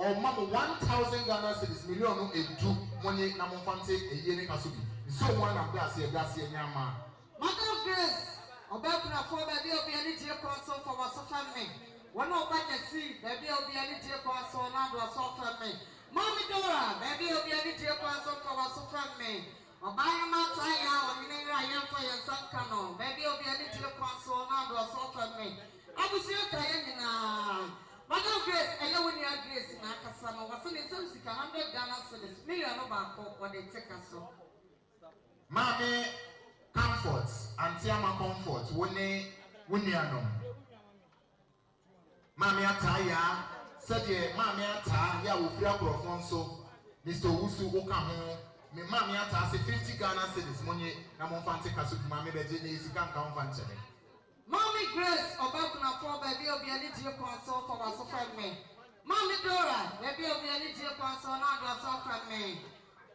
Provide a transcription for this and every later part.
or mama 1,000 Ghana cedis million no edu money na monfante eyene kasubi. So one am gas here nyama. Madam Grace, obekuna for baby obi ani je console for was family. One of baby see baby obi ani je console na do so family. Mommy Dora, baby obi ani je console for was family. Obaya mataya onine ra yan for your son canon. Baby obi ani je console na do so family. Abusuapani na Madam Grace, I know when you are Grace na kasano. Wasini some 100 Ghana cedis. Million no bako or they take us so. Mami comfort, antiama comfort, wone anom. Mami ataya, said mami ataya wo free akrofon so. Mr. Wusu woka ho. Me mami ataya say 50 Ghana cedis money na monfante kaso mami beje ne isika nka monfante ne. Mommy Grace, obekuna for baby obi ani je console for was family. Mommy Dora, baby obi ani je console na do so family.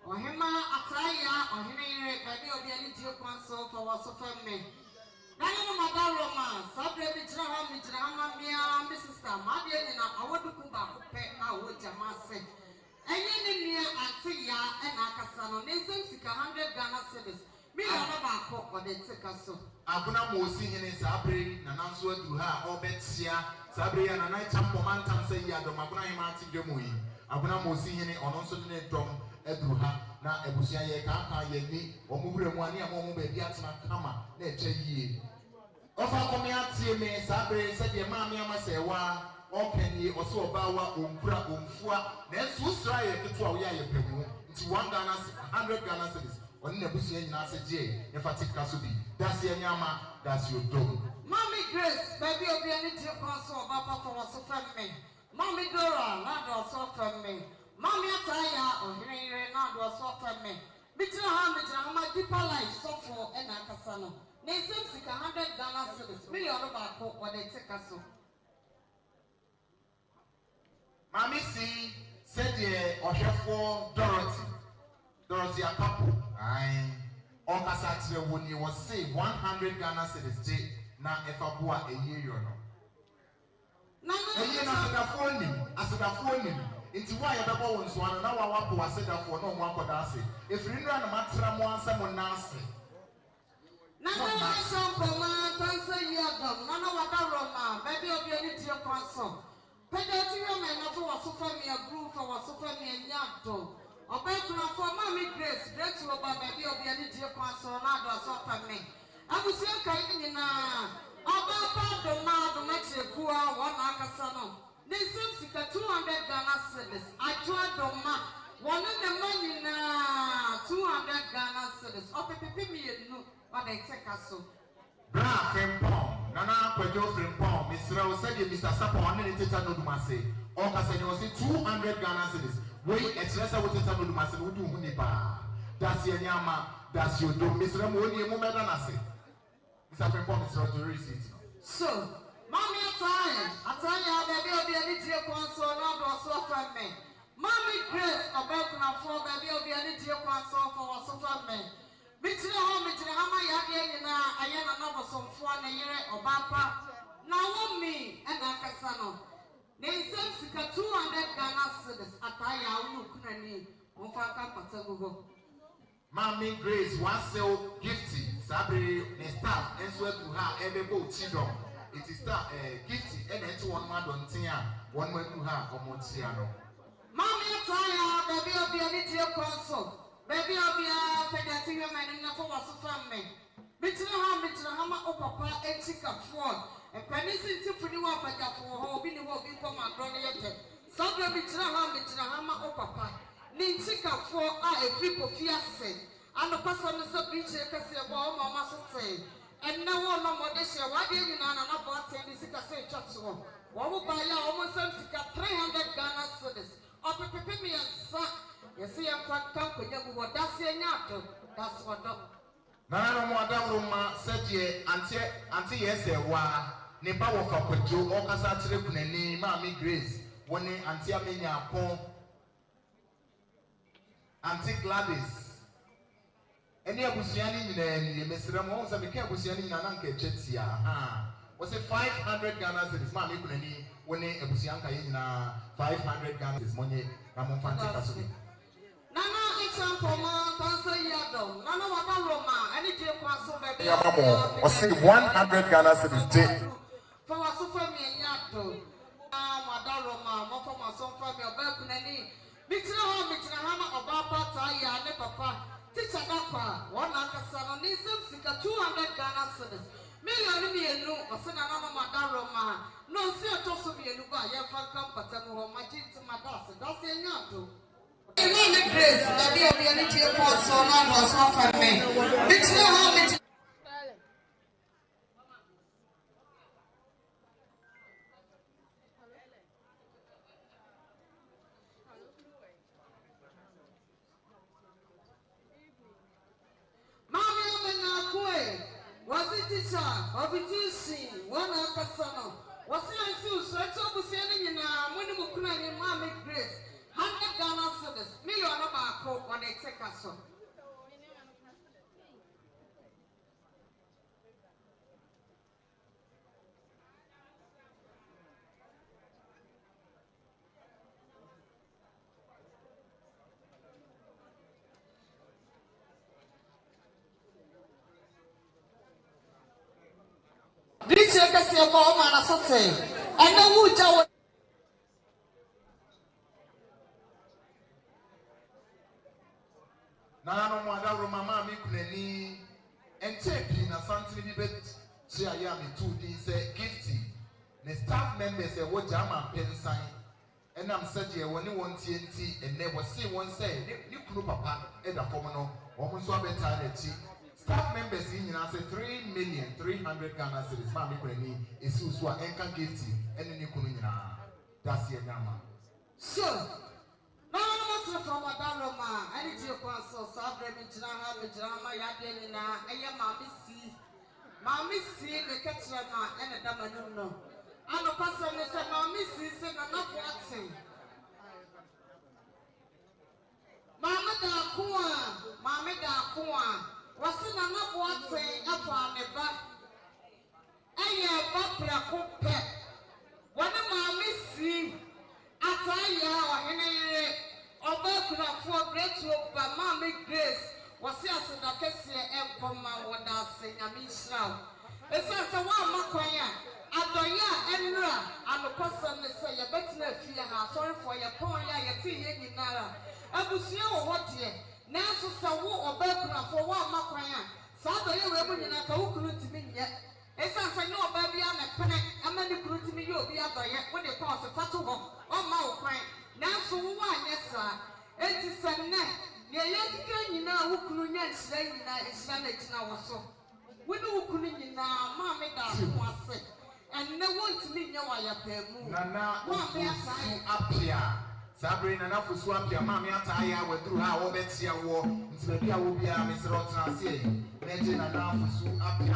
Ohima ataya ohine baby obi ani je console for was family. Nani no madaro ma sabre bi jira ha ma mia mi sister ma de ni na awoduku ba ko pe a wo jama se. Enye ni mia atiya e na akasa no ne nsem sika 100 Ghana cedis. Mi na ba ko o de tika so. Abuna mosi hene sabre na nanso adu ha obetia sabre ya na na champo mantam say ya do abuna hima ati dwemo yi. Abuna mosi hene ono nso ne dom adu ha na ebusia ye ka ye ni omubure mu ani amomu ba bi atena kama na eche yie. Ofa komi atie me sabre se de maami amasewa okani oso obawa onkura onfua na enso usra ye keto a wo ya ye pemu nti 100 Ghana cedis oni na busia nyina se je ne fatika so bi das ye nyama das yo dom. Mommy Grace, baby obi ani je console baba for was family. Mommy Dora, na do so family. Mommy ataya ohire na do so family. Bitira ha ma deeper life so for e na akasa no. Ne nsem sika 100 Ghana cedis million ba ko o de tika so. Mami si said ye ohwefo Dorothy Akapo ai on kasa tire woni was say 100 Ghana cedis je na efabua eye yo no. Na eye na asedafo ni nti wa ya bebo won so na wa wapo asedafo na omo akoda ase efiri nra na matra mo ansa mo na ase. Na sample ma tansa yadom na wada roma baby obi ani tie kwanso pedati yo me na for wasofa me agru for wasofa me nyado obekuna for Mommy Grace Grace wo ba baby obi ani tie kwanso na do asofa me abusia kai ni na obaba do ma do ma chekua wona akasa no ne sika 200 Ghana cedis ajwa do ma wona ne mani na 200 Ghana cedis opepepe me yenu what they take us so. Bra Frimpong, Nana Kwajo Frimpong, Mr. Osage, Mr. Sapon, and Tita Nodumase, or Casano, 200 Ghana cedis. Wait, it's less of what Tita Nodumase would do Hunipa. That's your Yama, that's your dome, Mr. Moni, Mumadanase. Mr. Frimpong, Mr. Receipt. So, Mommy, I tell you, baby, I'll be a little console, not also from me. Mommy Grace, about now for baby, I'll be a little console for us from me. Mitira hama ya na ayana na bosomfo na yere obapa na womi e na akasa no ne nsem sika 200 Ghana cedis ataya unu kunani onfa ka patagogo. Mommy Grace wasel gifty sabre ne staff enso atu ha ebebo chidom it is staff gifty and enti won ma don tin a won ma atu ha omotia no. Mommy ataya baby obi ani tie console baby obia pedati we mani na for waso family bitira ha ma opapa etika fo e panisi ntifuni wa pagafo ho obi ni wo obi ko ma dro ne yete sabra bitira ha ma opapa ni ntika fo a efri pofia se ano paso no so biche kase bo o ma so te enna wo no mode hye wa de nyina na bo atende sika se twatso wo ba ya o mo sam sika 300 Ghana cedis opepepe mi yansa yesi yanfa kan konya gubo dase nyato das wodo na no mo adam ma sedie ante yese wa ne ba wo fa kwajo o kasa tire kunani Mommy Grace woni ante amenya apon Auntie Gladys eni abusua ni nyina ni mesere mo onza meka abusua ni nyina na nka chetia was it 500 Ghana cedis Mommy kunani when Abusuanka in 500 Ghana is money. I'm on fancy castle. Nana example man cancer yado. Nana waka Roma. Any day pass over. Yamamo. Or say 100 Ghana cedis. For a super me yado. Madame Roma. More for my son from your back. Nani. Mitchell Obapa Taya ne Papa. Teacher Papa. One Akasan. Nism Sika 200 Ghana cedis. Million me no. Or send another Madame Roma. No, see a toss of me. Luba. Yafa but I'm home. My jeans to my boss. That's a yado. Grace, that be a reality of so long was not for me. It's no harm. Mamma was it teacher of it teaching one Akasano? Was it so such a sending in a Munimukuna and Mammy Grace? 100 Ghana cedis, million of our coat when they take us on. This is a small man, and no wood. Nana mwada Roma mi kuneni enchepi na Asante bibet chia ya mi tu di se gifty ne staff members e wo jama pensan enam saje woni won TNT enne wo se won say ni kunu papa e da fom no wo nso abeta na chi staff members yi nyina say 3,300,000 Ghana cedis ma mi kuneni esi so a enka gifty enne ni kunu nyina das ye nyama sure. No, from Madame Roma, I need your console, so I'll bring it to the drama, Yadina, and your Mammy see the catcher and a damano. I'm a person who said, Mammy sees and I'm not watching. Mamma da Kua, wasn't I not watching upon the back? And your butler cook pet. One of Mammy see. Ataya ene obekuna for great hope by Mammy Grace was yes and a kessie and comma what I say Yamisha. It's a one makoya. Adoya Enra and the person say a better fear house sorry for your poya your tea in Nara. Abusua what ye now so saw obekuna for one makoya. Saturday women in a cocoon to me yet. It's a no baby and a panic. I'm a recruit to me, you'll be up there when they pass a fatu home. Oh, my crying. Now, so one, yes, sir. It is a net. You're young, you know, who couldn't yet say it's managed now. So, we know who couldn't you now, Mammy, that's what I said. And no one to me know I appear more. Nana, up here. Sabrina na Abusuapani mama ataya wedru ha wo betia wo ntibia wo bia Mr. Otrase neje na Abusuapani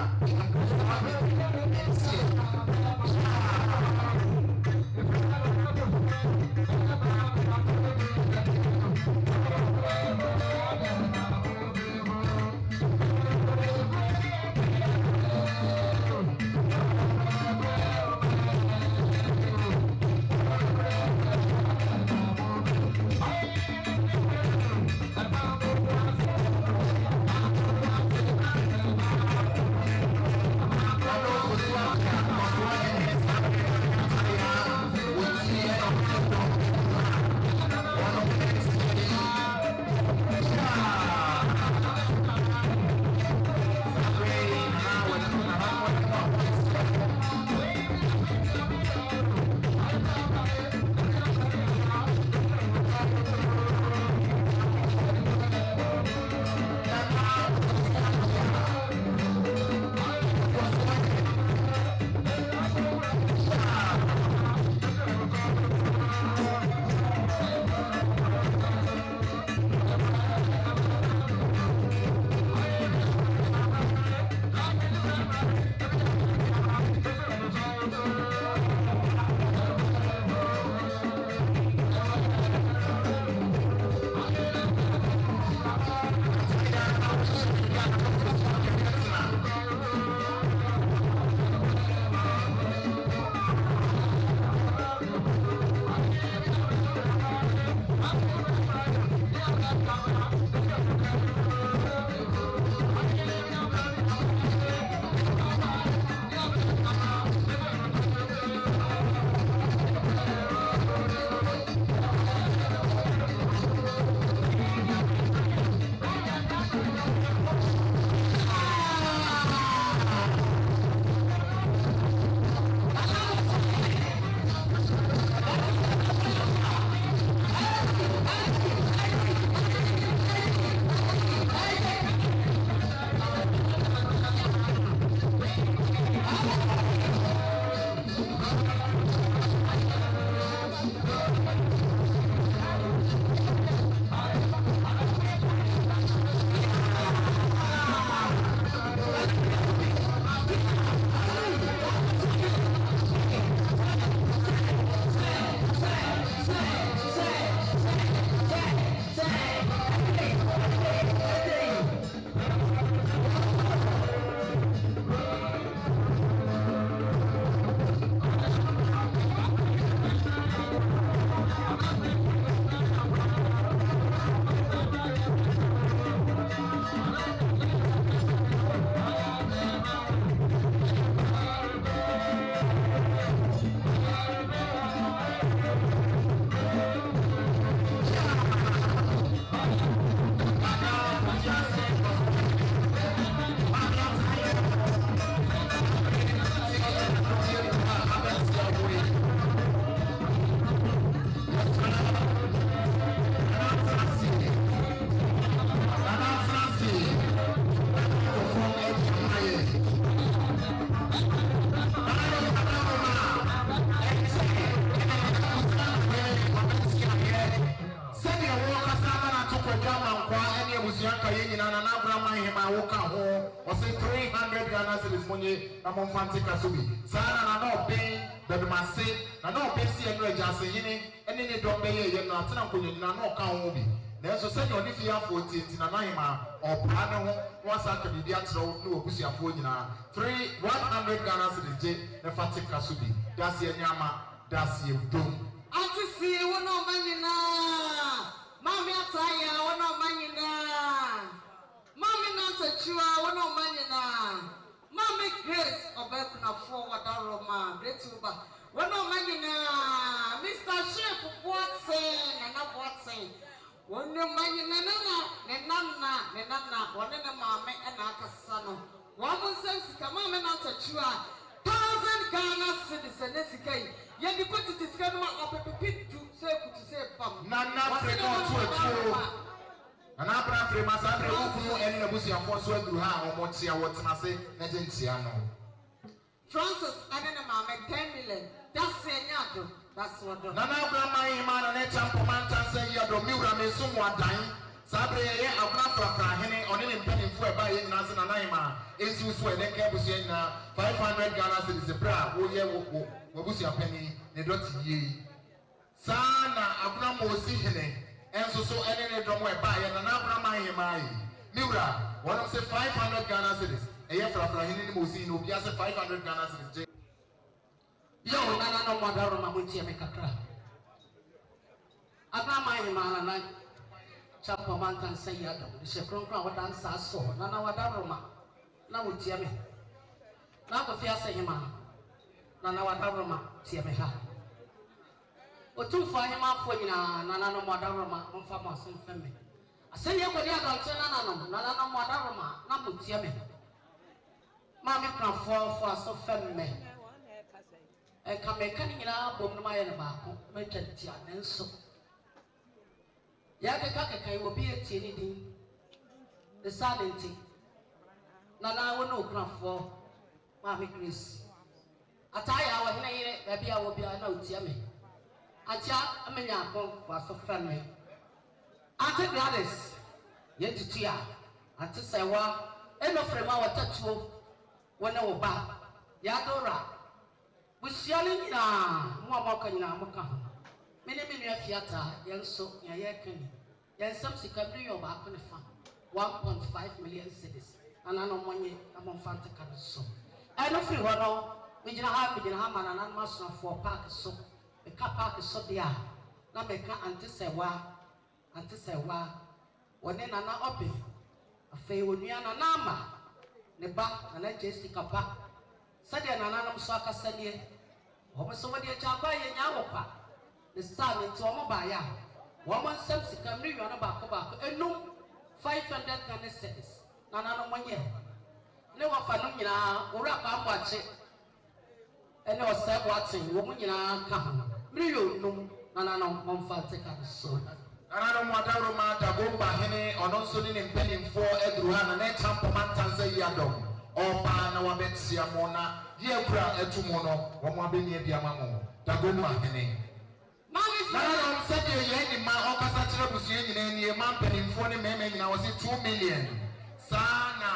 aka yɛnyina na n'abrama hema woka ho ɔse 300 Ghana cedis monye na momfa nte ka so bi saa na na ɔbɛn bɛdomase na ɔbɛn si ɛno agya ase hene ɛne ne dɔm bɛyɛ yɛ no atena nkonyina na ɔka ho bi nanso sɛnea ɔne fiafoɔ tienti na n'ahema ɔpaa ne ho na wasa aka biribi akyerɛw ne wɔbusuafoɔ nyinaa 100 Ghana cedis gye ne fa te ka so bi daseɛ nyama daseɛ dom ante si wo na ɔma nyinaa mami ataya wo na ɔma nyinaa mami nantachiwa wo na ɔma nyinaa mami Grace ɔbɛkunafoɔ wadaroma bretuba wo na ɔma nyinaa Mr. Shep Boateng na Boateng wo na ɔma nyinaa ne nana wɔne ne maame ɛna akasa no wɔn mo nsɛm sika mami nantachiwa 1,000 Ghana cedis ne sika yi yɛde kɔ tete sika no a ɔpepepe tu sɛ kutu sɛ pam nana frema ɔtuatuo nana abra frema saa frema okunu ɛne n'abusuafoɔ so aduru ha a wɔmɔkyea wɔtena ase na gye nkyea no Francis ɛne ne maame 10 million that's ɛnyɛ ado that's wɔdɔ nana abra man hema na ne kyɛ mpɔma ntansa yi adɔ miwura me nso mu adan saa bere yɛyɛ abra frafra hene ɔne ne mpanimfoɔ ɛbaa yɛ nyinaa se nana hema ɛnsiw so ɛne nka abusua nyinaa 500 Ghana cedis berɛ a woyɛ w'abusuapani ne dɔte yie sana abuna mosi hene enso so ene ne dɔm ɛbaa yɛ nana abuna man hema yi miwura wɔnom se 500 Ghana cedis ɛyɛ frafra hene ne mosi hene obi ase 500 Ghana cedis gye yo nana no modaro ma montie me kakra abuna man hema nana chapa mantan say yado de se kronkron wadan sa so nana wadaro ma na wotie me na ko fi ase hema nana wadaro ma tie me ha otumfo ahema afọ nyina nana no modaroma mfa ma so mfeme Asenie ko dia dɔnte nana no modaroma na motie me ma me krafo fo aso femme e ka me kan nyina bom no ma yɛ ne baako metwatia ne nso ya keka keka obi etie ni din the silenti nana wo no krafo ma me Grace ataya wo hene yire baby a wo bia na otie me acha amenya akon kwa so femme ante Rites yeti tia ante sewa eno frema watatuo wona wo ba ya dora busiale nyina mo amoka nyina amoka ho mene nua fiata yenso ya yekani yensam sika bi yo ba ko ne fa 1.5 million cedis ana no monye amomfante ka so eno firi ho no megyina ha mana na maso for park so eka park so dia na meka ante sewa wone nana obi afei onua nana ama ne ba nana Jessica ba sade nana nam so akasanie wo so wode acha ba ye nya wopa ne sa ne to mo ba ya wo mo nsam sika mri yo no ba ko enum 500 Ghana cedis nana no monye ne wo fa no nyina ora ba mboache ene o se Boateng wo mo nyina ka ho mri yo num nana no momfa te ka so nana no modaroma ma dagomba hene ɔno nso ne mpanimfoɔ aduru ha na ne champoma ntansa yi adɔm ɔpaa na wabɛtia mo na yɛ kura atu mo no wɔn abɛni adi ama mo dagomba hene nana no sɛdeɛ yɛn ne ma ɔkasa kyerɛ busua nyinaa nie ma mpanimfoɔ ne mmarima nyinaa wɔse 2 million saa na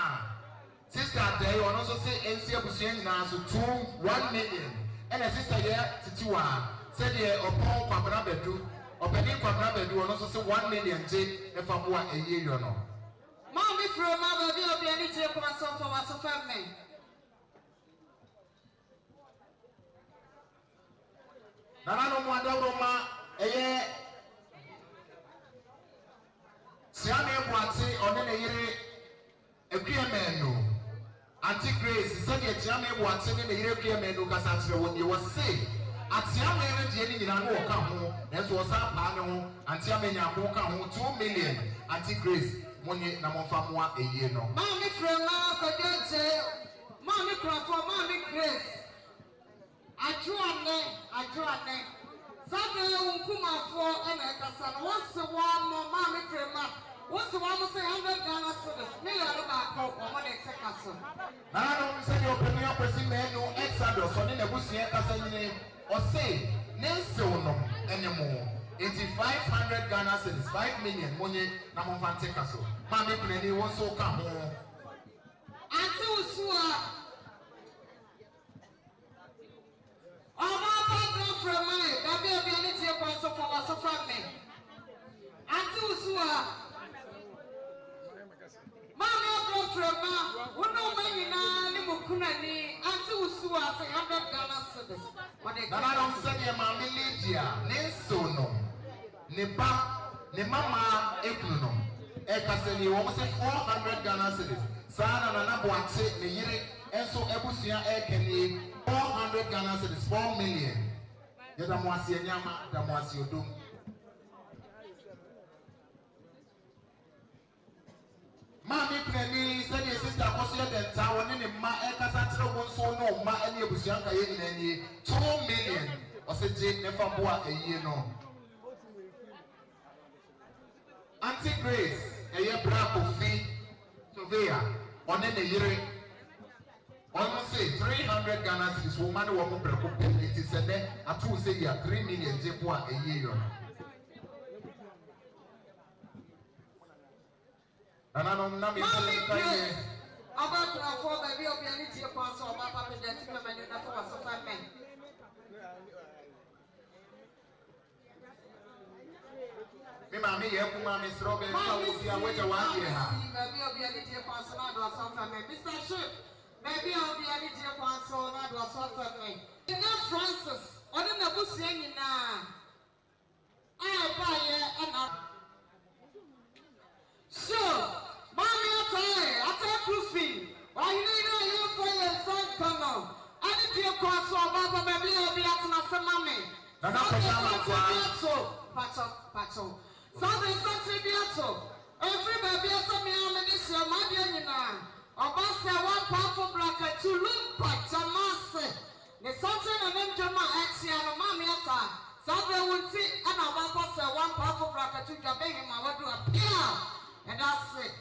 sister adai ɔno nso se ɛnsi abusua nyinaa so 1 million ɛna sister yɛ titiwa sɛdeɛ ɔpɔn kwabena bɛdu ɔpɛni kwabena bɛdu ɔno nso se 1 million gye ɛfa mo a ɛyɛ yɔ no Mami from my baby obi ani tie kuma so for was femme nana no mo adawroma ɛyɛ siame boate ɔne ne yere akuamenu anti Grace sɛdeɛ siame boate ne ne yere akuamenu kasa kyerɛ wɔn deɛ wɔse atiame ne deɛ ne nyinaa no wɔka ho nanso wɔsan paa ne ho anti amenya ho ka ho 2 million anti Grace monye na momfa mo a ɛyie no Mami from my baby Mami Crawford Mami Grace Ajuane Sabe unkuma for and kasa no what's the one Mami from what's the one say 100 Ghana cedis me ya no ba ko o mo de take so nana no sɛ deɛ ɔpɛni apɛsi mɛnu exodus ɔne n'abusua kasa nyine ɔse ne nsew nom ɛne mo enti 500 500 Ghana cedis, 5 million money na monfante kaso. Mami kuneni won so ka ho. Ante usua. Oma papa from me. Baby obi ani tie kwa so from me. Ante usua. Mami obi from me. Wono mani na ni mukunani. Ante usua 100 Ghana cedis. Nana don say mami Lydia, ne so no. Ne mama ekunu ekaseni wo se 400 Ghana cedis sana na boate ne yire enso ebusua ekeni 400 Ghana cedis 4 million yeda mo ase nyama da mo ase odum mami preni said your sister akoso ye denta woni ne ma ekasa kire wo nso no ma ene ebusua nka ye nyina ni 2 million oseje ne fa boa eyie no. Auntie Grace, a year black of fee, surveyor, on the year. Almost say 300 Ghana cedis woman who will break up. It is a day, a 2 say 3 million Jepua a year. And I don't know. About to afford the real reality of us or my papa that you have enough for us of men. Me mami ye kuma me strawberry ka wo dia waje wa ye ha baby obi ani tie kwanso na do asofa me Mr. Ship baby obi ani tie kwanso na do asofa me na Francis oni na busia nyina ba ye ana so mami ata cruising why you know you for your son come on ani tie kwanso baba baby obi atna se mami na na kwa pacho Sunday Sunday Biato. Every baby has a meal minister, my dear Nina. Obasa one powerful bracket to look but Jamase. The Sunday and then Jama Axiana Mamiata. Sunday will see and I want one powerful bracket to Jabay him. I want to appear. And that's it.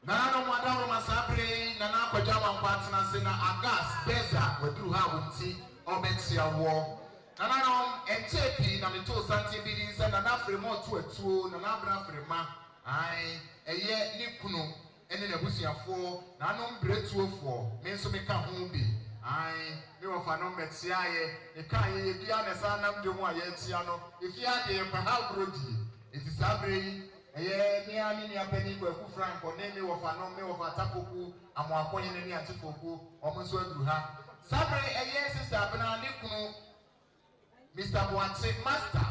Nana Madame Masabre, Nana Pajama Partner Sena Agas, Beza, we drew her with tea or Bexia war. Nana NTP na me to Asante bidin se na fremo to atuo na bra frema ai eye ni kunu ene na busuafo na no mbretuofo me nso me ka ho bi ai me wo fa no metia ye e ka ye bia na sa nam de mu aye tia no ifi ade pa ha brodi iti sabre eye ni ani ni apani kwa ku franco ne me wo fa no me wo fa tapoku amo akonye ne ni atifoku omo nso aduru ha sabre eye sister bana ni kunu Mr. Boateng Master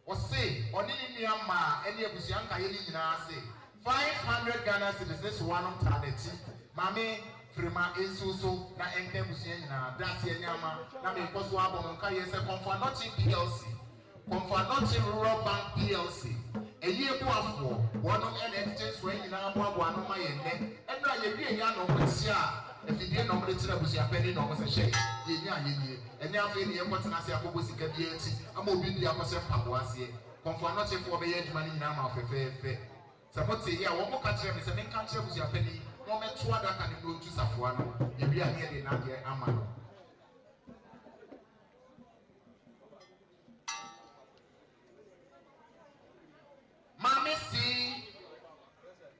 was say, on any Myanmar, any Abusuapani I.K 500 Ghana cedis, this one on Taneti, Mami, Frima, Esuso, na Enke Busiana, Dasi Yama, Nami Koswabo, Kaya, Confanochi PLC, Confanochi Rural Bank PLC, a year for one of an exchange when you know one of my end, and now you be a young if you didn't know the Abusuapani no was a shake, and now in the airport and I say, I'm going to be the opposite Papuasi. Confanochi for the edge money now of a fair. Somebody here, one more country is a main country with your penny, moment to other can go to Safuano, if you are near the Nadia Amano. Mammy see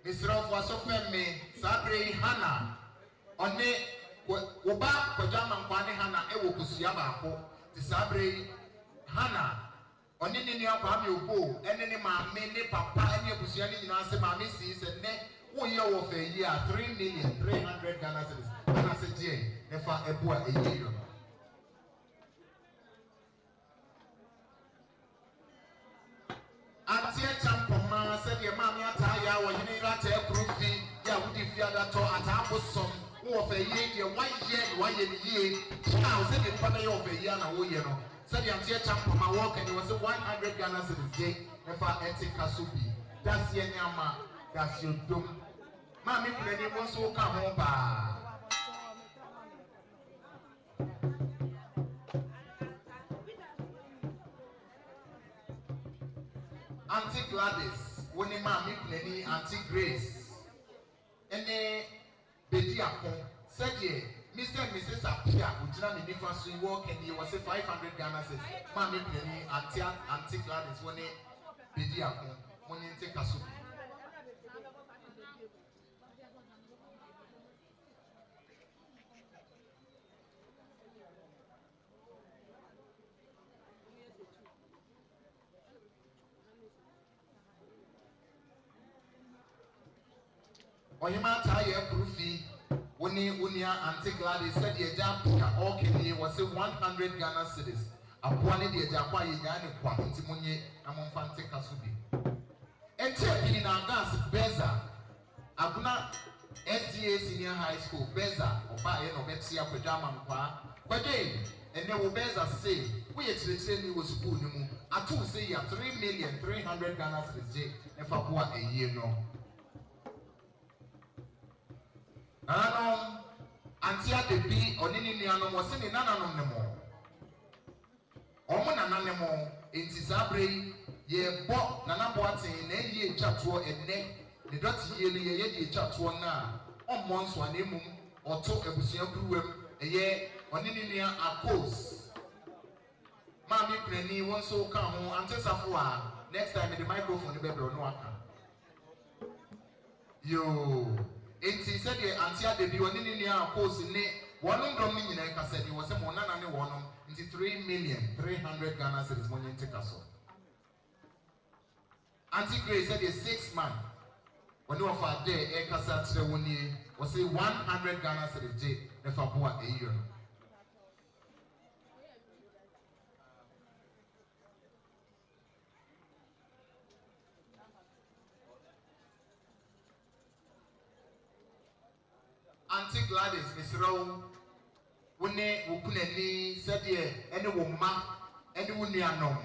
Miss Roth was so me, Sabre Hannah. On the Oba Pajama Kwani Hana Ewo Kusiabako, the Sabre Hana, on any near Pami Ubo, and any mammy, papa, and your Kusiani in answer Mammy sees and then 1 year of a year, 3,300,000 Ghana cedis. And I said, Jay, never a boy a year. Auntie Champoma said, your mammy attire when you need that air proofing, yeah, would you fear that or at Abusom? Of a year, 1 year, 1 year, now said it for the over a year and a year. Said the Auntie Champoma walk and it was 100 Ghana cedis day, never ethic Kasubi. That's your Yama, that's your doom. Mammy, when you want to come home. Auntie Gladys, when the mammy, Auntie Grace, and the Bedi Akon said, Mr. and Mrs. Apia, which now in different walk and he was a 500 Ghana cedis. Mammy, Auntie Gladys, when bedi ako monye nte kaso bi. Oyima taye kurufi woni unia Auntie Gladys said the Japan all Kenya was 100 Ghana cedis. Aboa ne de Japan ye nya ne kwa nti munye amomfa nte kaso bi. Ente bi na gas Beza Agona SDA Senior High School Beza oba ye no betia kwadama nkwa kwadwe ene wo Beza say we ye chire ni wo school ni mu atu say ya 3,300,000 Ghana cedis je e fa boa eye no. Auntie Adebi onini nuanom wose ne nananom ne mo. Omo nananem mo enti sabre ye bo nanabo aten na ye twatoɔ enne ne dɔte ye ne ye de twatoɔ na ɔmmɔ nso anemum ɔto abusua kuruwam eye onini nua Akos maami prani won so ka ho antesafo a next time the microphone be bro no aka yo. Enti said the Auntie Adebi onini nua Akos ne wonom dom ni nyina ka said wo se mo nana ne wonom nti 3,300,000 Ghana cedis monye nteka so. Auntie Grace said the 6 man when you offer there e kasa tre woni was say 100 Ghana cedis je ne fa boa eyo no. Auntie Gladys Misro wone wukunani said ye ene wo ma ene wo nuanom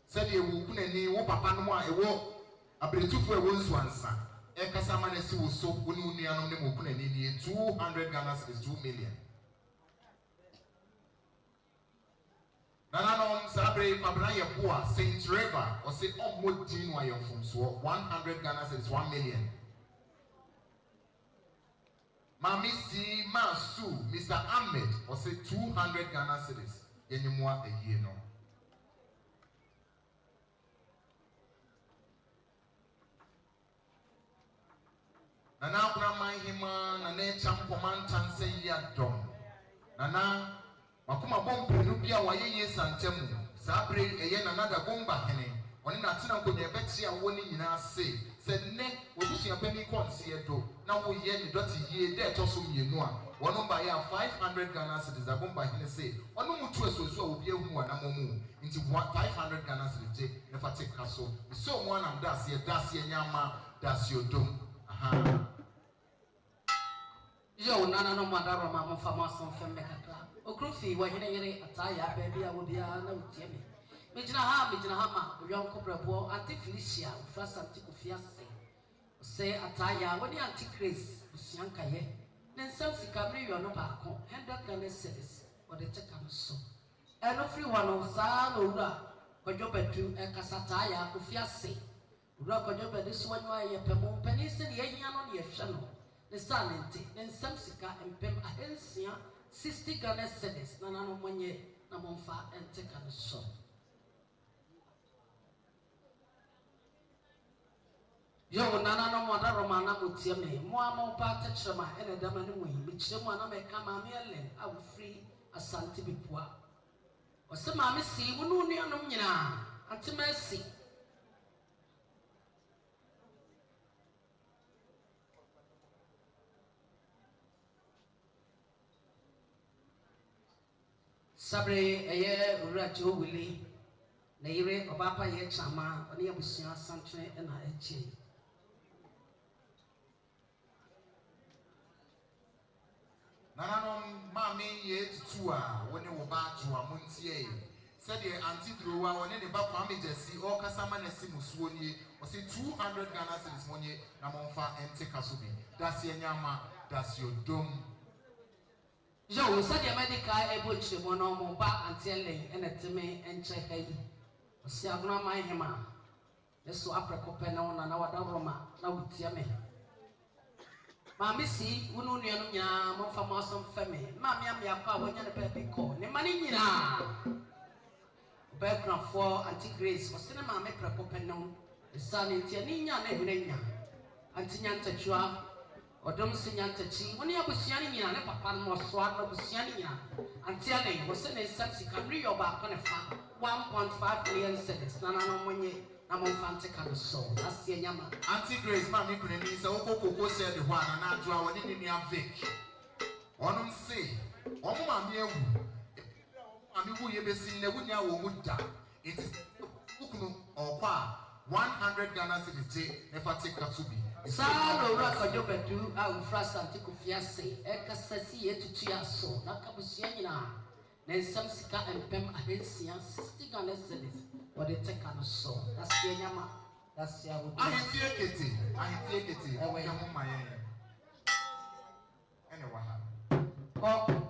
said ye wukunani wo papa no a ewo abretufo ewo nsuansa e kasa ma na si wo so wone nuanom ne wukunani ni 200 Ghana cedis 2 million. Nananom sabre pabra ye boa Saint River or say omodin wa yefum so 100 Ghana cedis 1 million. Mami si Masu, Mr. Ahmed, was say 200 Ghana cedis. Yenimwa a year no. Nana Brahma Hima, Nane Champoman Tanse Yadom. Nana Makuma Bompe Nubia Waye Santemu, Sabre, a yen another bomba henny. When in Atina could be a warning in our say. Said ne obusia penny concierto na wo ye ni doti ye de to so mienu a wono ba ya 500 Ghana cedis abomba hene say wono mutu esoso obi ehu wa na momu nti 500 Ghana cedis je ne fa take kaso so mo anam das ye nyama das yodom aha yo nana no madaro ma mo fama son femme kaka okrofi wa hene yere ataya ba bia wo bia na utie me mejina ha ma oyon kobrabo anti Felicia Asante Agona say ataya when Auntie Grace busianka ye nen sam sika bre yo no ba ko 100 Ghana cedis or the check am so eno free one on sa no wura kojo bedu e kasataya ofiase wura kojo bedu so wanyo aye pemo pani se ne yehia no ne yehwe no ne sanente nen sam sika empem ahensia 60 Ghana cedis na no monye na monfa enteka no so. Yo nana no mo da romana mutie me mo amo pa techrema ene da manu mu mi kire mo na me ka ma me elen a wo free Asante bepua o se ma me si wo nu nuanom nyina ante ma si sabre eye urajo wili na yire obapa ye chama oni abusua Asante na echi. Nananom mami ye tutua wone wo ba tuwa muntie said the Auntie Drowa wone ne ba kwa mejesi o kasama na si musuo nie o se 200 Ghana cedis monye na monfa ente kasobi das ye nyama das yodom yo said the medical ebo chimo no mo ba Auntie Ellen ene teme enche kai o se Agona man hema eso aprekope na wada roma na wutia me Mami si wunu nuanu nya mo fama som feme mami am yakwa wonya ne baby ko ne mani nyina background for Auntie Grace for cinema make a copenhagen the son in Tiania Nebunia Auntie Yantachua or Dom Sinyantachi when you have Siania and Papa more swag of Siania and Tiani was in a subs can read about 1.5 million cedis. Nana no money. I'm on Fantica so that's the Yama. Auntie Grace, Mammy Granny, so Coco said the one and I draw one in the Vic. On say, oh, mammy, I'm who you be seen the winner would die. It is or 100 Ghana city, if I take a to be. Salo Raka Yobedu, I will fast Antico Fiasse, Eka Sassi to Chiaso, Nakabusiana, then some Sika and Pem Ahensia, 60 Ghana cities. What they take on so that's the Yama. That's the I take it. I am my anyway. Oh.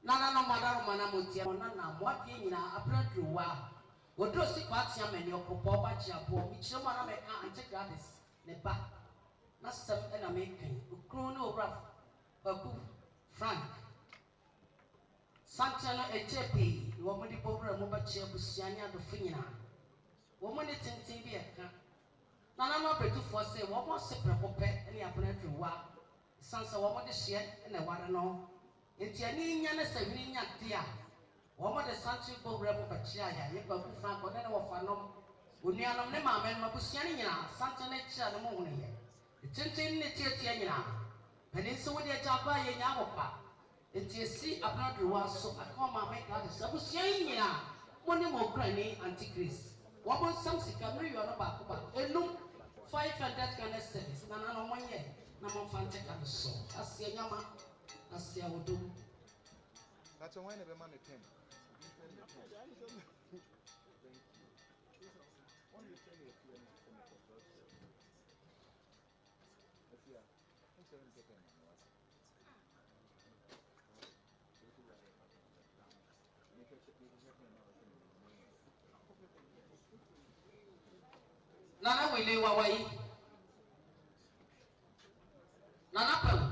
Nana no madam manamutia nana mwati nyina apredruwa wodro sikwatia meni opopo ba jiabo mi chiro mana meka antigrades ne ba na sem na mekan okru no obra babu frank santano echepi wo mudi bobra mo ba chia busianya do finyina wo mo ne tenten bi eka nana no betufo se wo mo sepre kope ne apredruwa sansa wo mo de hye na ware no entiani nya na savini nya tia wo mo de santi go rebo bachia ya ye ba ku fa ko na wo fa no onuanom ne ma men mabusia ne nyina santi ne chia no mo hu ne ye tintin ne tia nyina panin so wo de ja ba ye nya wo pa entiesi abnadu wa so akoma me ka de sabusia nyina mo ne mo kra ni antichrist wo mo sam sika no yo no ba ko ba enum 500 Ghana cedis na no mo ye na mo fa nte ka so asia nyama. Asia wodo. That's why never man pen. Nana wile wawai. Nana pa.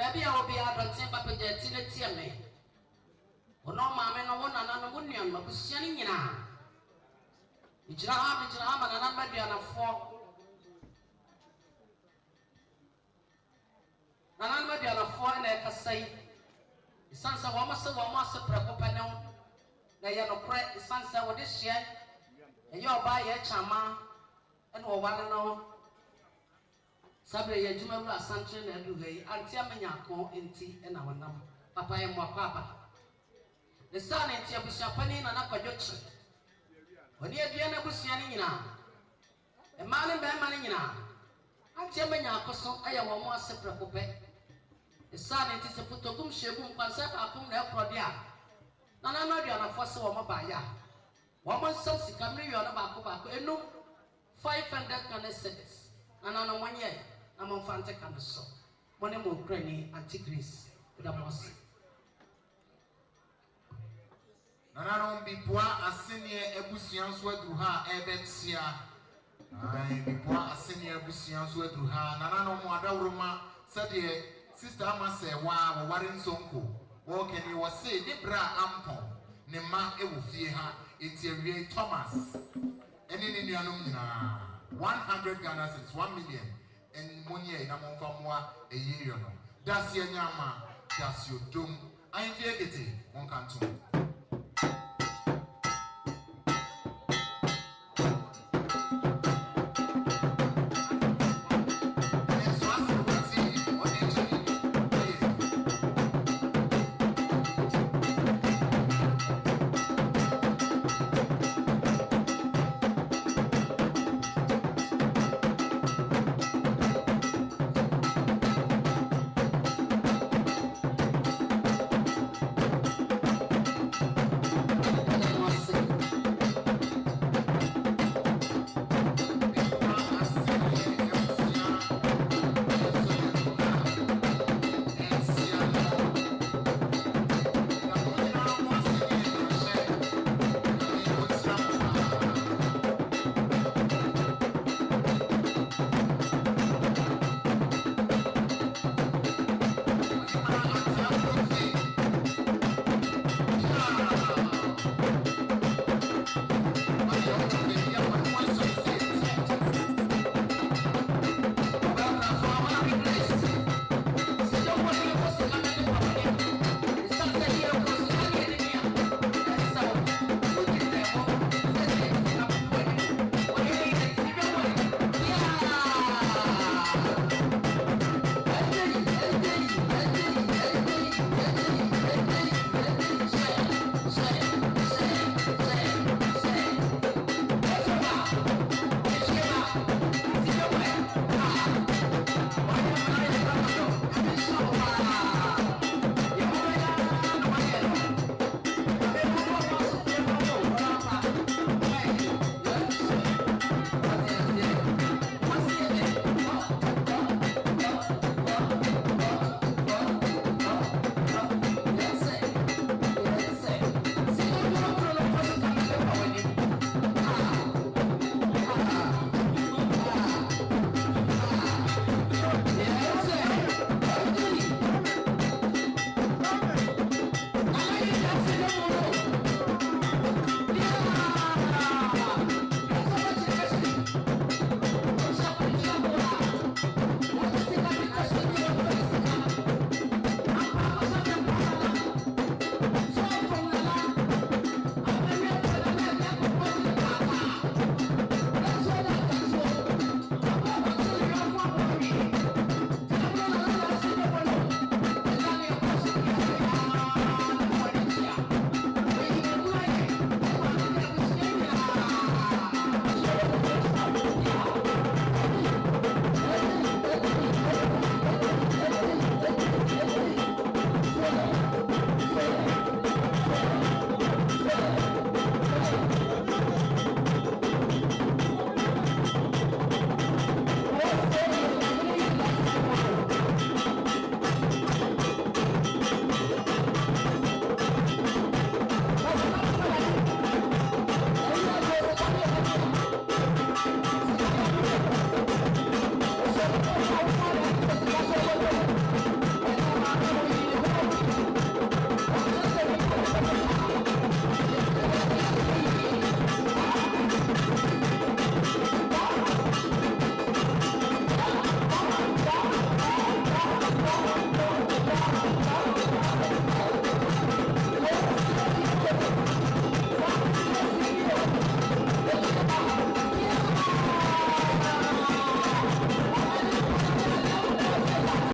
Baby, I will be out of temper with the tinny me. Oh, no, mamma, no one another union, but sending in a. It's not and a number on a fork. None may be on a foreign acre say. The sons of almost a woman, so precopanel. They are no credit, the sons that were this year, and you'll buy a chama and all one and all. Sabre ya juma bra Asante Agona anti amanya ko enti na wonam papa ya mo papa the son enti Abusuapani na kwadwochi oni adua na busua ni nyina e ma ne be ma ne nyina anti amanya akoso aya wo mo asepra kope the son enti se putogum shegum kwansa pa akum na ekrode a na adua na fose wo mo ba ya wo mo nsam sika mri yo na ba ko enum 500 Ghana cedis na no monye I'm on Fantica so. One more granny antichrist with a moss. Nana be poor Asenie Abusuapani through her Ebetia. I be poor Asenie Abusuapani through her. Nana no more Roma said, Sister Massa, wow, Warren Sonko. What can you say? Debra Ampo, Nema Ewufia, it's a real Thomas. And in the 100 Ghana cedis, 1 million. And money in a month from a year. That's your nyama, that's your doom. I'm Viegete, one canton.